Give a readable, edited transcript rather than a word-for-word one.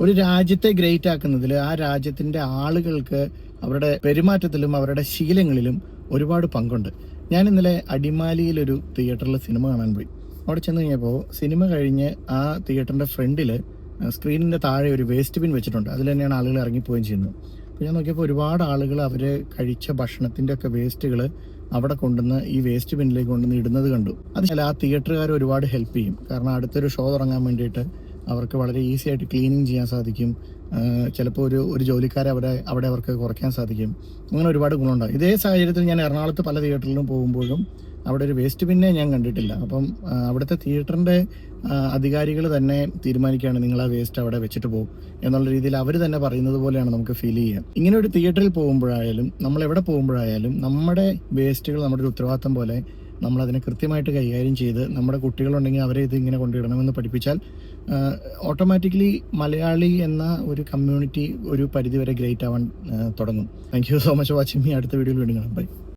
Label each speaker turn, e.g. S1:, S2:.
S1: ഒരു രാജ്യത്തെ ഗ്രേറ്റ് ആക്കുന്നതിൽ ആ രാജ്യത്തിന്റെ ആളുകൾക്ക് അവരുടെ പെരുമാറ്റത്തിലും അവരുടെ ശീലങ്ങളിലും ഒരുപാട് പങ്കുണ്ട്. ഞാൻ ഇന്നലെ അടിമാലിയിൽ ഒരു തിയേറ്ററിൽ സിനിമ കാണാൻ പോയി. അവിടെ ചെന്ന് കഴിഞ്ഞപ്പോൾ സിനിമ കഴിഞ്ഞ് ആ തിയേറ്ററിന്റെ ഫ്രണ്ടിൽ സ്ക്രീനിന്റെ താഴെ ഒരു വേസ്റ്റ് ബിൻ വെച്ചിട്ടുണ്ട്. അതിൽ തന്നെയാണ് ആളുകൾ ഇറങ്ങിപ്പോവുകയും ചെയ്യുന്നത്. അപ്പോൾ ഞാൻ നോക്കിയപ്പോൾ ഒരുപാട് ആളുകൾ അവർ കഴിച്ച ഭക്ഷണത്തിന്റെ ഒക്കെ വേസ്റ്റുകൾ അവിടെ കൊണ്ടുവന്ന് ഈ വേസ്റ്റ് ബിന്നിലേക്ക് കൊണ്ടുവന്ന് ഇടുന്നത് കണ്ടു. അത് ആ തിയേറ്ററുകാർ ഒരുപാട് ഹെൽപ്പ് ചെയ്യും. കാരണം അടുത്തൊരു ഷോ തുടങ്ങാൻ വേണ്ടിയിട്ട് അവർക്ക് വളരെ ഈസി ആയിട്ട് ക്ലീനിങ് ചെയ്യാൻ സാധിക്കും. ചിലപ്പോൾ ഒരു ജോലിക്കാരെ അവിടെ അവർക്ക് കുറയ്ക്കാൻ സാധിക്കും. അങ്ങനെ ഒരുപാട് ഗുണമുണ്ടാകും. ഇതേ സാഹചര്യത്തിൽ ഞാൻ എറണാകുളത്ത് പല തിയേറ്ററിലും പോകുമ്പോഴും അവിടെ ഒരു വേസ്റ്റ് ബിന്നെ ഞാൻ കണ്ടിട്ടില്ല. അപ്പം അവിടുത്തെ തിയേറ്ററിൻ്റെ അധികാരികൾ തന്നെ തീരുമാനിക്കുകയാണ് നിങ്ങൾ ആ വേസ്റ്റ് അവിടെ വെച്ചിട്ട് പോകും എന്നുള്ള രീതിയിൽ അവർ തന്നെ പറയുന്നത് പോലെയാണ് നമുക്ക് ഫീൽ ചെയ്യുക. ഇങ്ങനെ ഒരു തിയേറ്ററിൽ പോകുമ്പോഴായാലും നമ്മൾ എവിടെ പോകുമ്പോഴായാലും നമ്മുടെ വേസ്റ്റുകൾ നമ്മുടെ ഒരു ഉത്തരവാദിത്തം പോലെ നമ്മളതിനെ കൃത്യമായിട്ട് കൈകാര്യം ചെയ്ത് നമ്മുടെ കുട്ടികളുണ്ടെങ്കിൽ അവരെ ഇത് ഇങ്ങനെ കൊണ്ടിടണമെന്ന് പഠിപ്പിച്ചാൽ ഓട്ടോമാറ്റിക്കലി മലയാളി എന്ന ഒരു കമ്മ്യൂണിറ്റി ഒരു പരിധിവരെ ഗ്രേറ്റ് ആവാൻ തുടങ്ങും. Thank you so much watching me. അടുത്ത വീഡിയോയിൽ വീണ്ടും കാണാം. ബൈ.